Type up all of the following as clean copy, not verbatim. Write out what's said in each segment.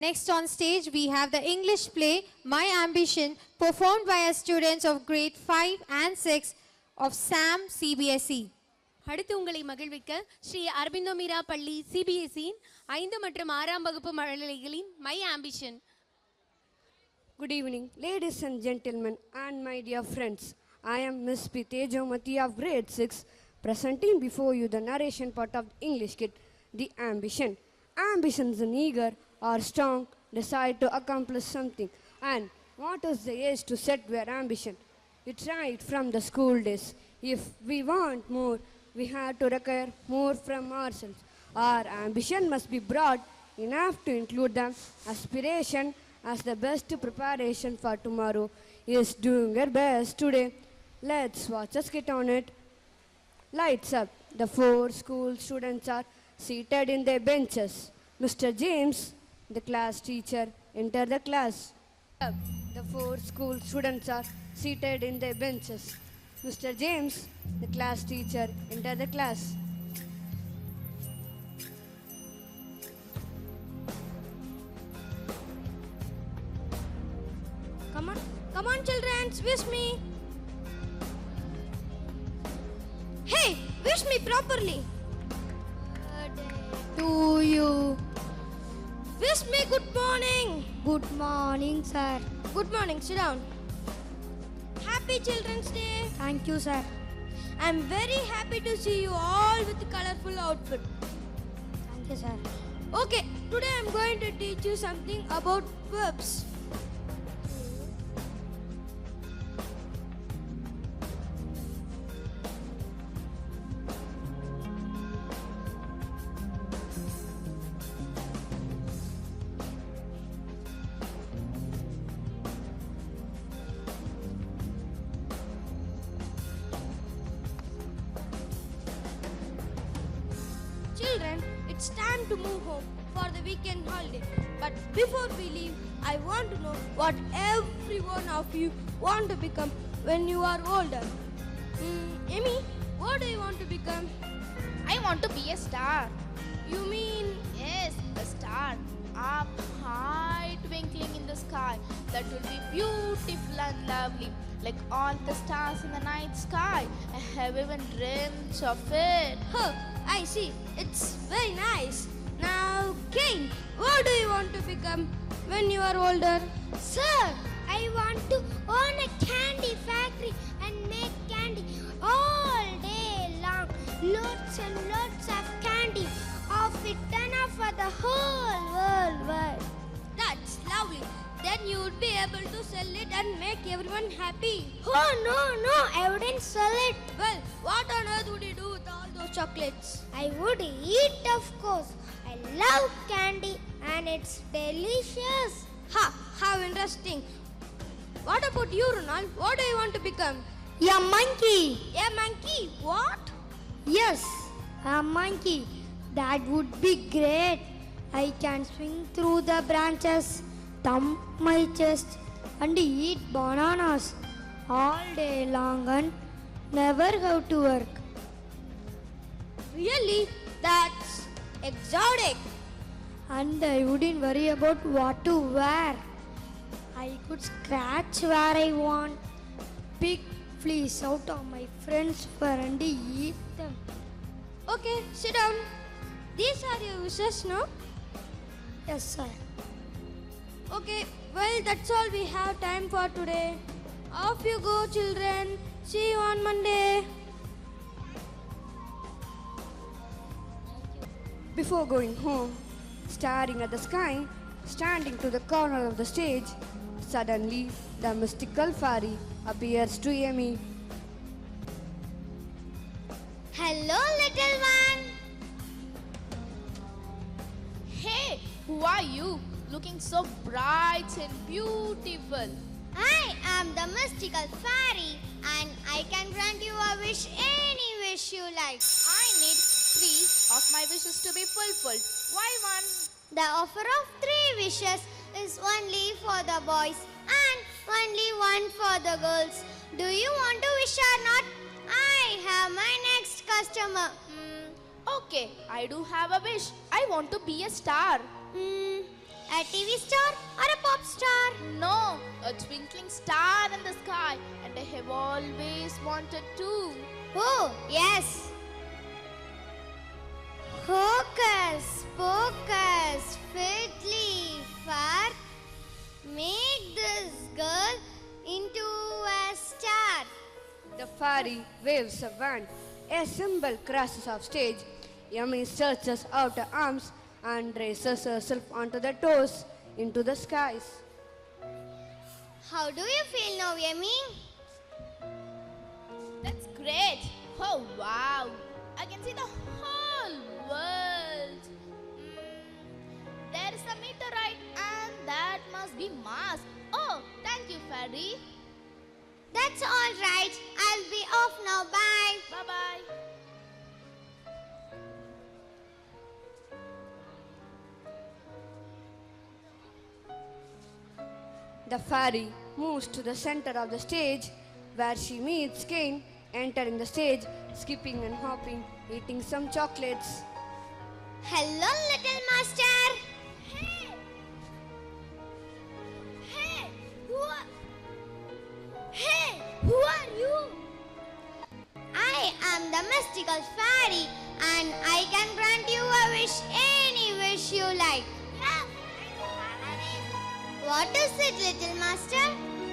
Next on stage, we have the English play My Ambition, performed by our students of grade 5 and 6 of SAM CBSE. அடுத்து உங்களை மகிழ்விக்க ஸ்ரீ அரபிந்தோ மீரா பள்ளி சிபிஎஸ்இயின் 5 மற்றும் 6ஆம் வகுப்பு மழலைகளின் my ambition. Good evening, ladies and gentlemen, and my dear friends. I am Miss P. Tejomati of grade 6, presenting before you the narration part of the English kit, The Ambition. Ambition is an eager or strong desire to accomplish something. And what is the age to set your ambition? It's right from the school days. If we want more, we have to require more from ourselves. Our ambition must be broad enough to include them. Aspiration as the best preparation for tomorrow is doing your best today. Let's watch us get on it. Lights up. The 4 school students are seated in their benches. Mr. James, the class teacher, enter the class. The 4 school students are seated in their benches. Mr. James, the class teacher, enter the class. Come on children, wish me. Hey, wish me properly. To you. Wish me good morning. Good morning, sir. Good morning, sit down. Happy Children's Day. Thank you, sir. I'm very happy to see you all with colorful outfit. Thank you, sir. Okay, today I'm going to teach you something about verbs. Children, it's time to move home for the weekend holiday. But before we leave, I want to know what every one of you want to become when you are older. Amy, what do you want to become? I want to be a star. You mean? Yes, a star. Up high, twinkling in the sky. That will be beautiful and lovely. Like all the stars in the night sky. I have even dreamt of it. Huh, I see. It's very nice. Now, Kane, what do you want to become when you are older? Sir, I want to own a candy factory and make candy all day long. Loads and loads of candy. Of it enough for the whole world. That's lovely. Then you would be able to sell it and make everyone happy. Oh, no, I wouldn't sell it. Well, what on earth would you do with all those chocolates? I would eat, of course. I love candy and it's delicious. Ha, how interesting. What about you, Ronald? What do you want to become? A monkey. A monkey? What? Yes, a monkey. That would be great. I can swing through the branches, thump my chest, and eat bananas all day long and never have to work. Really? That's exotic. And I wouldn't worry about what to wear. I could scratch where I want, pick fleas out of my friends' fur and eat them. Okay, sit down. These are your wishes, no? Yes, sir. Okay, well, that's all we have time for today. Off you go, children. See you on Monday. Before going home, staring at the sky, standing to the corner of the stage, suddenly the mystical fairy appears to Amy. Hello, little one. Hey, who are you? Looking so bright and beautiful. I am the mystical fairy and I can grant you a wish, any wish you like. I need 3 of my wishes to be fulfilled. Why 1? The offer of 3 wishes is only for the boys and only one for the girls. Do you want to wish or not? I have my next customer. Okay, I do have a wish. I want to be a star. A TV star or a pop star? No, a twinkling star in the sky, and I have always wanted to. Oh, yes. Hocus pocus fiddly far, make this girl into a star. The fairy waves a wand. A cymbal crashes off stage. Yummy stretches out her arms and raises herself onto the toes into the skies. How do you feel now, Yemi? That's great. Oh, wow. I can see the whole world. There is a meteorite and that must be Mars. Oh, thank you, fairy. That's all right. I'll be off now. Bye. Bye-bye. The fairy moves to the center of the stage where she meets Cain, entering the stage, skipping and hopping, eating some chocolates. Hello, little master. Hey! Hey! Who are you? I am the mystical fairy and I can grant you a wish, any wish you like. Yeah, I do have a wish. What is it, little master?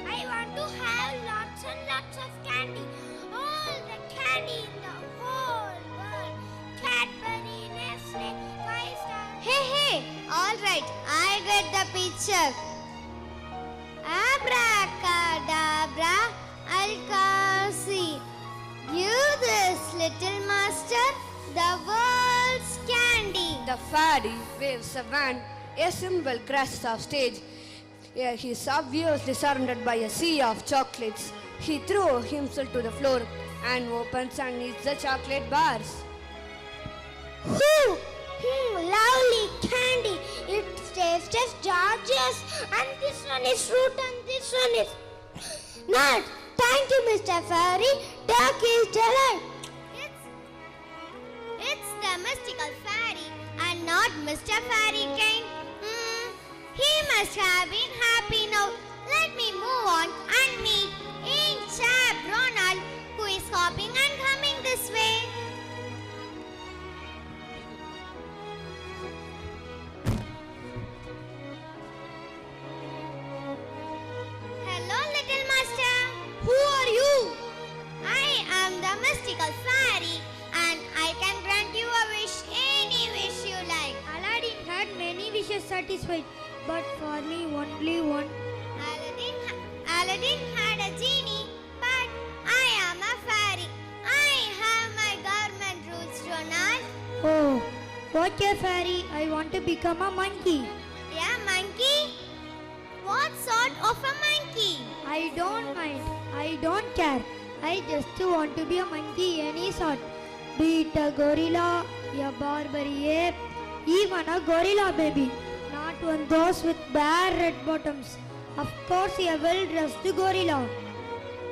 I want to have lots and lots of candy. All the candy in the whole world. Cadbury, Nestle, 5-star. Hey, all right, I get the picture. Abracadabra, Alcasi. Give this little master the world's candy. The fairy waves a wand. A cymbal crashes off stage. He is obviously surrounded by a sea of chocolates. He throws himself to the floor and opens and eats the chocolate bars. Lovely candy. It's taste as George's, and this one is fruit, and this one is nut. Thank you, Mr. Fairy. Duck is delight. It's the mystical fairy and not Mr. Fairy Cane. He must have been happy now. Let me move on and meet Ink Chap Ronald, who is hopping and coming this way. Hello, little master. Who are you? I am the mystical fairy and I can grant you a wish, any wish you like. Aladdin had many wishes satisfied, but for me only one. Aladdin had a genie, but I am a fairy. I have my government rules, Ronald. Oh, okay, Fairy. I want to become a monkey. Yeah, monkey? What sort of a monkey? I don't mind. I don't care. I just want to be a monkey any sort. Be it a gorilla, a Barbary ape, even a gorilla baby. Not one those with bare red bottoms. Of course, a well-dressed gorilla.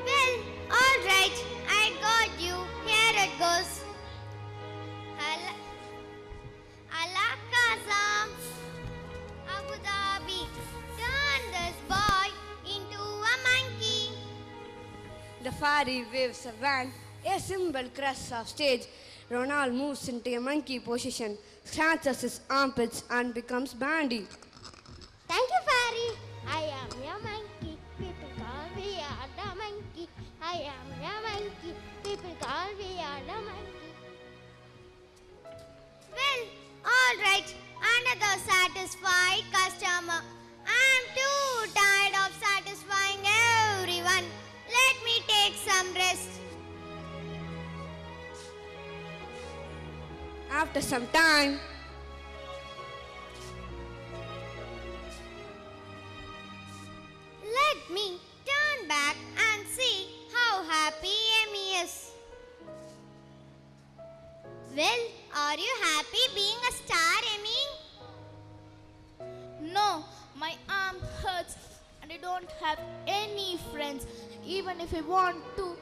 Well, all right. I got you. Here it goes. Alakazam, Abu Dhabi. Turn this boy into a monkey. The fairy waves a wand. A cymbal crashes off stage. Ronald moves into a monkey position, scratches his armpits and becomes bandy. Thank you, Fairy. I am a monkey. People call me a monkey. I am a monkey. People call me a monkey. Well, all right. Another satisfied customer. I'm too tired of satisfying everyone. Let me take some rest. After some time, Let me turn back and see how happy Amy is. Well, are you happy being a star, Amy? No, my arm hurts and I don't have any friends. Even if I want to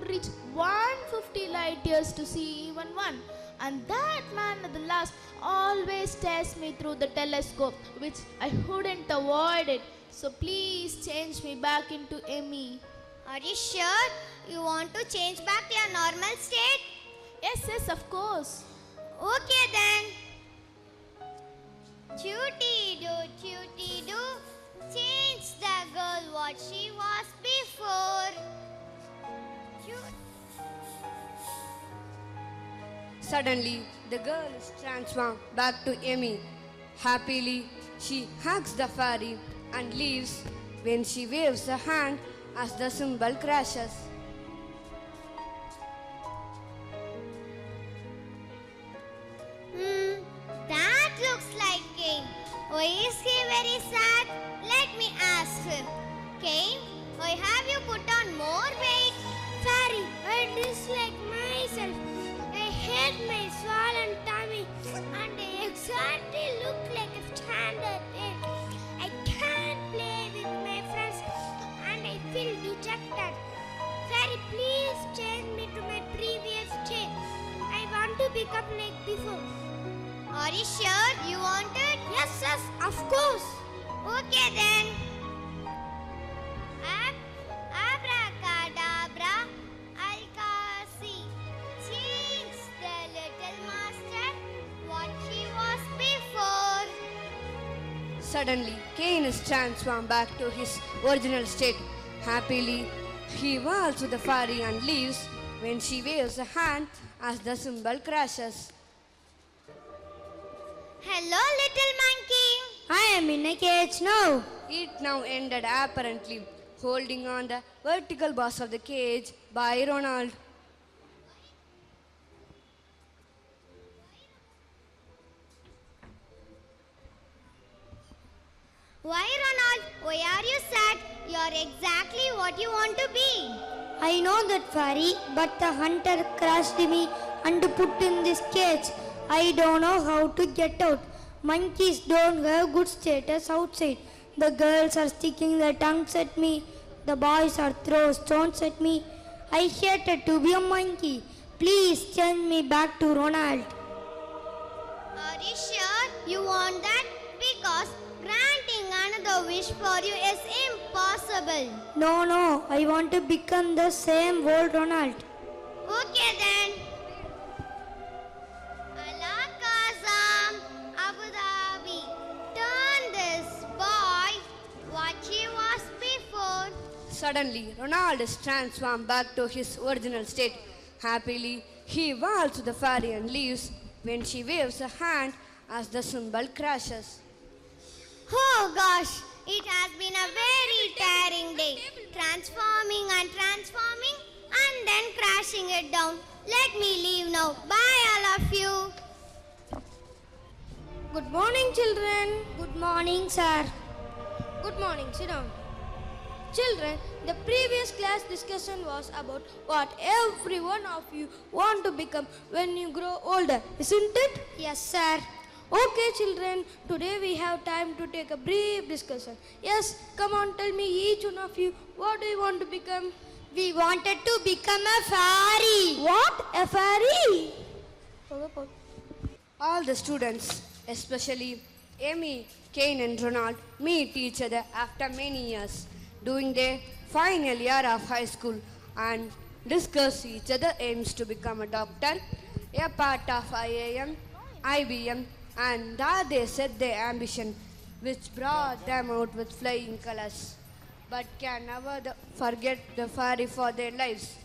reach 150 light years to see even one. And that man at the last always stares me through the telescope, which I couldn't avoid it. So please change me back into Emmy. Are you sure you want to change back to your normal state? Yes, yes, of course. Okay then. Tooty do, change the girl what she was before. Suddenly, the girl is transformed back to Amy. Happily, she hugs the fairy and leaves when she waves her hand as the cymbal crashes. That looks like Cain. Why is he very sad? Let me ask him. Cain, why have you put on more weight? Fairy, I dislike myself. I hate my swollen tummy and I exactly look like a standard egg. I can't play with my friends and I feel dejected. Fairy, please change me to my previous state. I want to become like before. Are you sure you want it? Yes, yes, of course. Okay then. Abracadabra, Alcasi. Change the little master what she was before. Suddenly, Cain is transformed back to his original state. Happily, he whirls to the fairy and leaves when she waves a hand as the cymbal crashes. Hello, little monkey. I am in a cage now. It now ended apparently, holding on the vertical bars of the cage by Ronald. Why, Ronald? Why are you sad? You're exactly what you want to be. I know that, fairy, but the hunter crushed me and put in this cage. I don't know how to get out. Monkeys don't have good status outside. The girls are sticking their tongues at me. The boys are throwing stones at me. I hated to be a monkey. Please change me back to Ronald. Are you sure you want that? Because granting another wish for you is impossible. No, I want to become the same old Ronald. Okay then. Alakazam, Abu Dhabi. Turn this boy what he was before. Suddenly, Ronald is transformed back to his original state. Happily, he whirls to the fairy and leaves when she waves a hand as the cymbal crashes. Oh gosh, it has been a very tiring day. Transforming and then crashing it down. Let me leave now. Bye all of you. Good morning, children. Good morning, sir. Good morning. Sit down. Children, the previous class discussion was about what every one of you want to become when you grow older, isn't it? Yes, sir. Okay, children, today we have time to take a brief discussion. Yes, come on, tell me each one of you, what do you want to become? We wanted to become a fairy. What? A fairy? All the students, especially Amy, Cain and Ronald, meet each other after many years during their final year of high school and discuss each other aims to become a doctor, a part of IIM, IBM, and that they set their ambition, which brought them out with flying colors, but can never forget the fairy for their lives.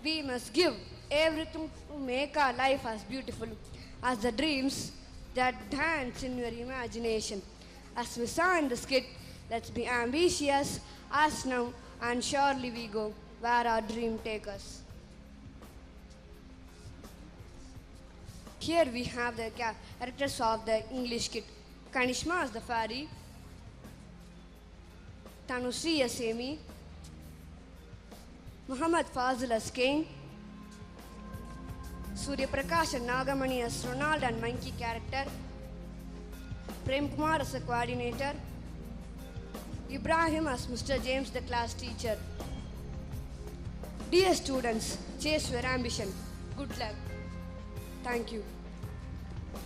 We must give everything to make our life as beautiful as the dreams that dance in your imagination. As we saw in the skit, let's be ambitious as now, and surely we go where our dream takes us. Here we have the characters of the English kit. Kanishma as the fairy, Tanushree as Amy, Muhammad Fazil as Cain, Surya Prakash and Nagamani as Ronald and Monkey character, Prem Kumar as the coordinator, Ibrahim as Mr. James the class teacher. Dear students, chase your ambition. Good luck. Thank you.